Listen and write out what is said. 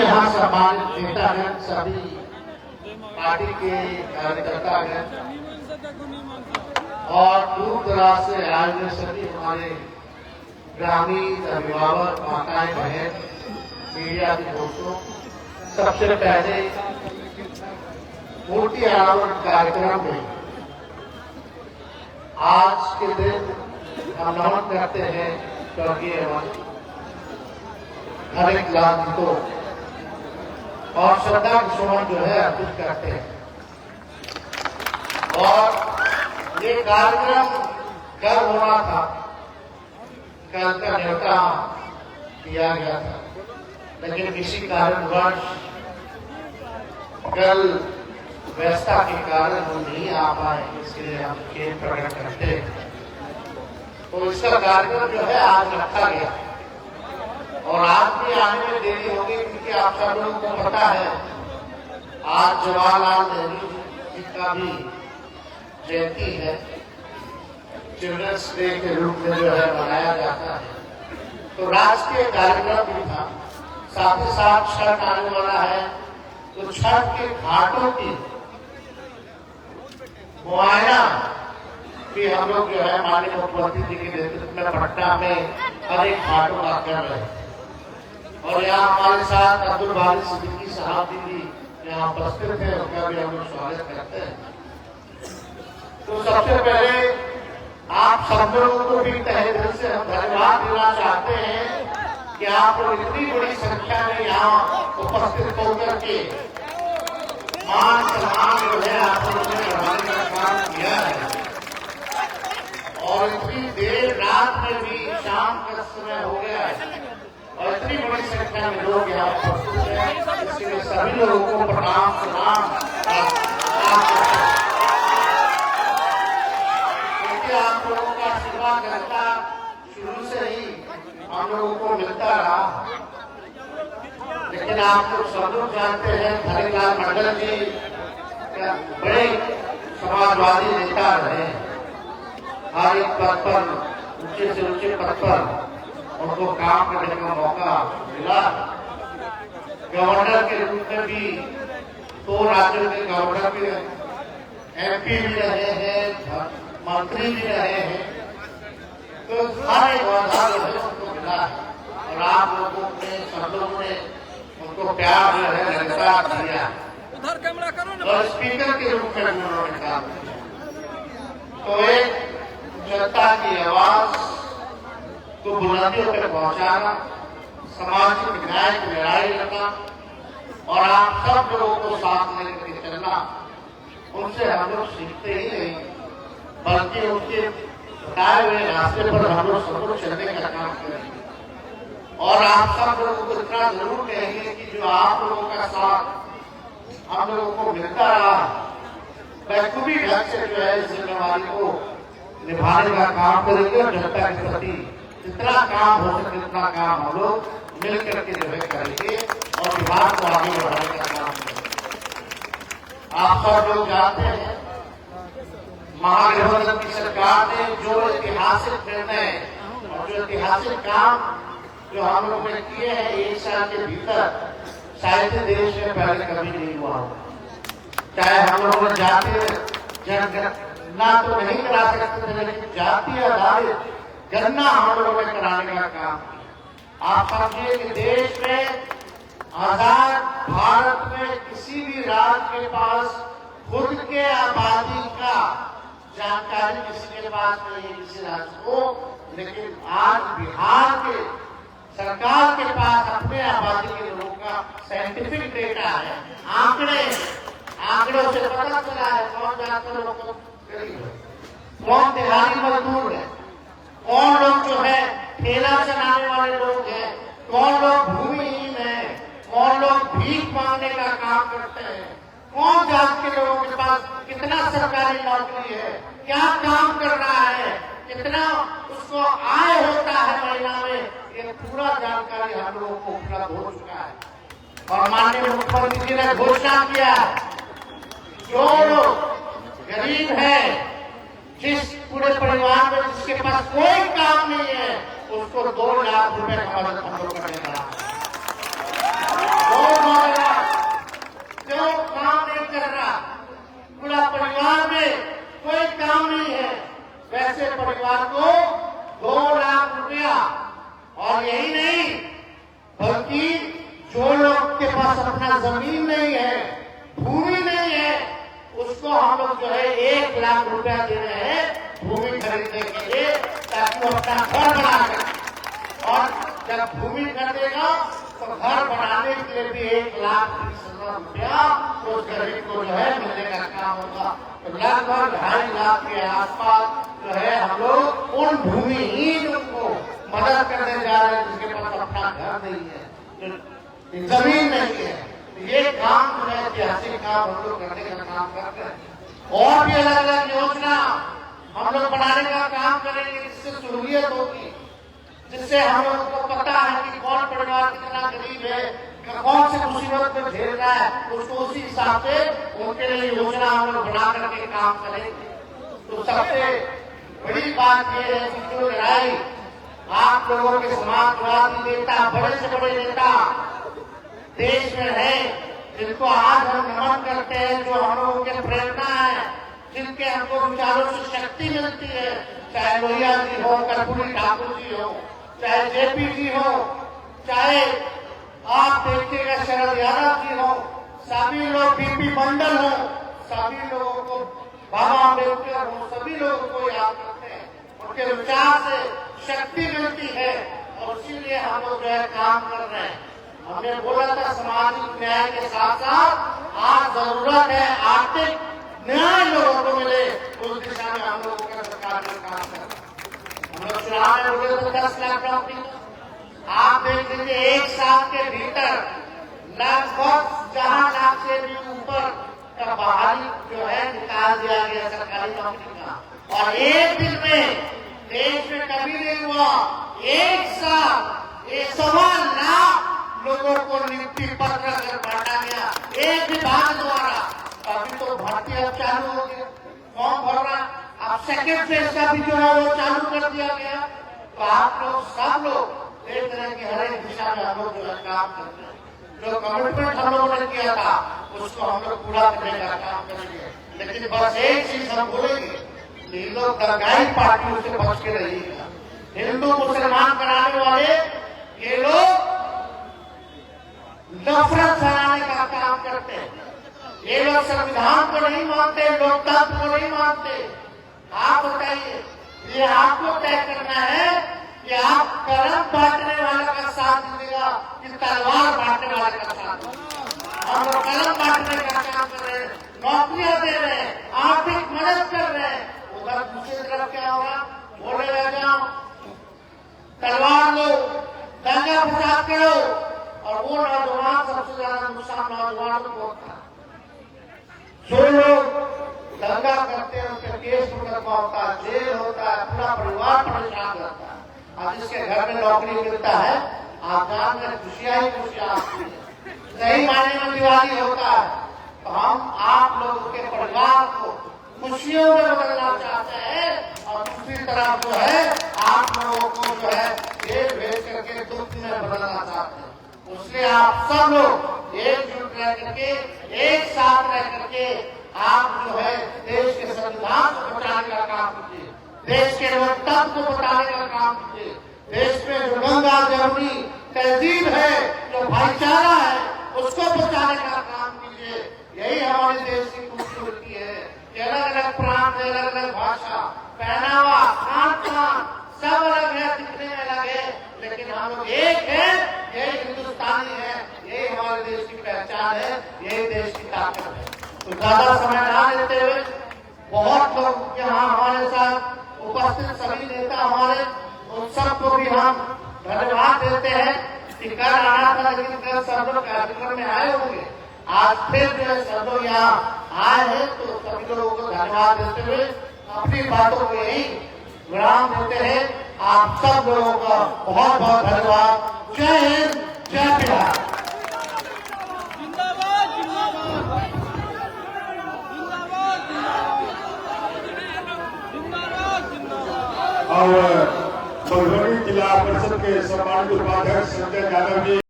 यहाँ सम्मानित नेतागण, सभी पार्टी के कार्यकर्तागण और दूर दराज से आए हुए सभी हमारे ग्रामीण अभिभावक, माताएं, बहन, मीडिया के दोस्तों, सबसे पहले मूर्ति अनावरण कार्यक्रम में आज के दिन हम नमन करते हैं स्वर्गीय हरेक लाल जी को और श्रद्धा के सुमन जो है अर्पित करते हैं। और ये कार्यक्रम कल होना था, कल का न्योता दिया गया था, लेकिन किसी कारणवश कल व्यवस्था के कारण हम नहीं आ पाए, इसलिए हम खेद प्रकट करते हैं। तो इसका कार्यक्रम जो है आज रखा गया और आज भी आने में देरी होगी, क्योंकि आप सब लोगों को पता है आज जवाहरलाल नेहरू जी का भी जयंती है, चिल्ड्रंस डे के रूप में जो है मनाया जाता है। तो राष्ट्रीय कार्यक्रम भी था, साथ ही साथ छठ आने वाला है, तो छठ के घाटों की मुआयना भी हम लोग जो है माननीय मुख्यमंत्री जी के नेतृत्व में पटना में हर एक घाटों का कर रहे हैं। और यहाँ हमारे साथ अब्दुल बारी सिद्दीकी साहब जी भी यहाँ उपस्थित है, उनका भी हम लोग स्वागत करते हैं। तो सबसे पहले आप सब लोगों को भी तहे दिल से हम धन्यवाद देना चाहते हैं कि आप लोग इतनी बड़ी संख्या में यहाँ उपस्थित होकर के मान सम्मान जो है आप लोगों ने बढ़ाने का काम किया है। और इतनी देर रात में भी शाम का समय हो गया है और इतनी बड़ी संख्या में लोग यहाँ उपस्थित हैं, इसके लिए सभी लोगों को प्रणाम सलाम। क्योंकि आप लोगों का आशीर्वाद रहता शुरू से ही हम लोगों को मिलता रहा, लेकिन आप लोग सब लोग जानते हैं हरिलाल मंडल जी बड़े समाजवादी नेता रहे हैं। हर एक पद पर, ऊंचे से ऊंचे पद पर उनको काम करने का मौका मिला। गवर्नर के रूप में भी 2 राज्यों के गवर्नर भी MP भी रहे हैं, मंत्री भी रहे हैं, तो हर एक वादा जो है उनको मिला है और आप लोगों ने, सब लोगों ने उनको प्यार जो है लगता दिया और स्पीकर के रूप में भी उन्होंने काम किया। तो एक जनता की आवाज को बुलंदियों पर पहुंचाना, सामाजिक न्याय की लड़ाई लड़ना और आप सब लोगों को साथ लेकर के चलना, उनसे हम लोग सीखते ही नहीं, बल्कि उनके बताए हुए रास्ते पर हम लोग सब लोग चलने का काम करेंगे। और आप सब लोगों को इतना जरूर कहेंगे कि जो आप लोगों का साथ हम लोगों को मिलता रहा, बखूबी ढंग से जो है इस जिम्मेवारी को निभाने का काम करेंगे और जनता के प्रति जितना काम हो सके उतना काम हम लोग मिल करके जो है करेंगे और विभाग को आगे बढ़ाने का काम करेंगे। आप सब लोग जानते हैं महागठबंधन की सरकार ने जो ऐतिहासिक निर्णय और जो ऐतिहासिक काम जो हम लोग ने किए हैं 1 साल के भीतर, शायद देश में पहले कभी नहीं हुआ हो। चाहे हम लोग जातीय जनगणना तो नहीं करा सकते थे, लेकिन जातीय आधारित गणना हम लोगों ने कराने का काम। आप समझिए कि देश में आजाद भारत में किसी भी राज्य के पास खुद के आबादी का जानकारी किसी के पास नहीं है, किसी राज्य को, लेकिन आज बिहार के सरकार के पास अपने आबादी के लोगों का साइंटिफिक डेटा है, आंकड़ों से पता चला है कौन ज्यादा लोगों को गरीब है, कौन दिहाड़ी मजदूर है, कौन लोग जो है ठेला चलाने वाले लोग हैं, कौन लोग भूमिहीन है, कौन लोग भीख मांगने का काम करते हैं, कौन जात के लोगों के पास कितना सरकारी नौकरी है, क्या काम कर रहा है, कितना उसको आय होता है महीना में, ये पूरा जानकारी हम लोगों को उपलब्ध हो चुका है। और माननीय मुख्यमंत्री जी ने घोषणा किया जो लोग गरीब है, जिस पूरे परिवार में जिसके पास कोई काम नहीं है, उसको 2 लाख रुपए का मदद हम लोग करने का 2 पास अपना जमीन नहीं है, भूमि नहीं है, उसको हम लोग जो है 1 लाख रुपया दे रहे हैं भूमि खरीदने के लिए, ताकि वो अपना घर बना सके। और जब भूमि खरीदेगा तो घर बनाने के लिए भी 1,20,000 रुपया उस गरीब को जो है मिलने का काम होगा। तो लगभग 2.5 लाख के आसपास जो है हम लोग उन भूमिहीन को मदद करने जा रहे हैं जिसके पास अपना घर नहीं है, जमीन नहीं है। ये काम जो है ऐतिहासिक काम हम लोग करने का काम करते हैं। और भी अलग अलग योजना हम लोग बनाने का काम करेंगे, जिससे सहूलियत होगी, जिससे हम लोगों को पता है कि कौन परिवार कितना गरीब है, कौन से मुसीबत में झेल रहा है, उसको उसी हिसाब से उनके लिए योजना हम लोग बना करके काम करेंगे। तो सबसे बड़ी बात यह है कि जो लड़ाई आप लोगों के समाजवादी नेता, बड़े से बड़े नेता देश में है, जिनको आज हम नमन करते हैं, जो हम लोगों के प्रेरणा है, जिनके हमको विचारों से शक्ति मिलती है, चाहे लोहिया जी हो, कर्पूरी ठाकुर जी हो, चाहे जेपी जी हो, चाहे आप देखिएगा शरद यादव जी हो, सभी लोग बीपी मंडल हो, सभी लोगों को बाबा अम्बेडकर हो, सभी लोगों को याद करते हैं। उनके विचार से शक्ति मिलती है और इसीलिए हम लोग जो है काम कर रहे हैं। हमने बोला था सामाजिक न्याय के साथ साथ आज जरूरत है आर्थिक न्याय लोगों को मिले, उस दिशा में हम लोगों का सरकार ने काम कर। हम लोग चुनाव में बोले तो 10 लाख नौकरी, आप देख लीजिए 1 साल के भीतर लगभग 4 लाख से भी ऊपर का बहाली जो है निकाल दिया गया सरकारी नौकरी का। और एक दिन में देश में कभी नहीं हुआ, 1 साल 1.25 लाख लोगों को नियुक्ति पत्र अगर बांटा गया एक विभाग द्वारा। अभी तो भर्ती अब चालू हो गया, फॉर्म भरना अब सेकेंड फेज का भी जो है वो चालू कर दिया गया। तो आप लोग सब लोग देख रहे हैं कि हर एक दिशा में हम लोग जो है काम कर रहे हैं। जो कमिटमेंट हम लोगों ने किया था उसको हम लोग पूरा करने का काम करेंगे। लेकिन बस एक चीज हम बोलेंगे, इन लोग दंगाई पार्टियों से बच के रहिएगा। हिंदू मुसलमान कराने वाले ये लोग नफरत फैलाने का काम करते हैं। ये लोग संविधान को नहीं मानते, लोकतंत्र को नहीं मानते। आप बताइए, ये आपको तय करना है कि आप कलम बांटने वाले का साथ दीजिएगा कि तलवार बांटने वाले का साथ। हम लोग कलम बांटने का काम कर रहे हैं, नौकरियां दे रहे हैं, आर्थिक मदद कर रहे हैं। उधर दूसरी तरफ क्या होगा, बोले रह जाओ, तलवार लो, दंगा फसाद करो, और वो नौजवान सबसे ज्यादा नुकसान नौजवानों को होता है। जो लोग दंगा करते हैं उनके केस मुकदमा होता है, जेल होता है, पूरा परिवार परेशान रहता है। और जिसके घर में नौकरी मिलता है आप जान में खुशियां ही खुशियां आती है, सही मायने में दिवाली होता है। तो हम आप लोगों के परिवार को खुशियों में बदलना चाहते हैं और दूसरी तरफ जो है आप लोगों को जो है जेल भेज करके दुख में बदलना चाहते हैं। उसलिए आप सब लोग एकजुट रह करके, एक साथ रह करके आप जो है देश के संविधान को बचाने का काम कीजिए, देश के लोकतंत्र को बचाने का काम कीजिए, देश में जो गंगा जमुनी तहजीब है, जो भाईचारा है, उसको बचाने का काम कीजिए। यही हमारे देश की खूबसूरती है कि अलग अलग प्रांत, अलग अलग भाषा, पहनावा, खान पान सब अलग है, दिखने में अलग है, लेकिन हम लोग एक है, यही हिंदुस्तानी है, यही हमारे देश की पहचान है, यही देश की ताकत है। तो ज्यादा समय ना लेते हुए बहुत लोग यहाँ हमारे साथ उपस्थित सभी नेता हमारे, उन सबको भी हम धन्यवाद देते हैं कि कल आना था लेकिन कल सब लोग कार्यक्रम में आए होंगे। आज फिर जो है सब लोग यहाँ आए हैं, तो सभी लोगों को धन्यवाद देते हुए अपनी बातों को यही विराम देते हैं। आप सब लोगों का बहुत बहुत धन्यवाद। जय हिंद।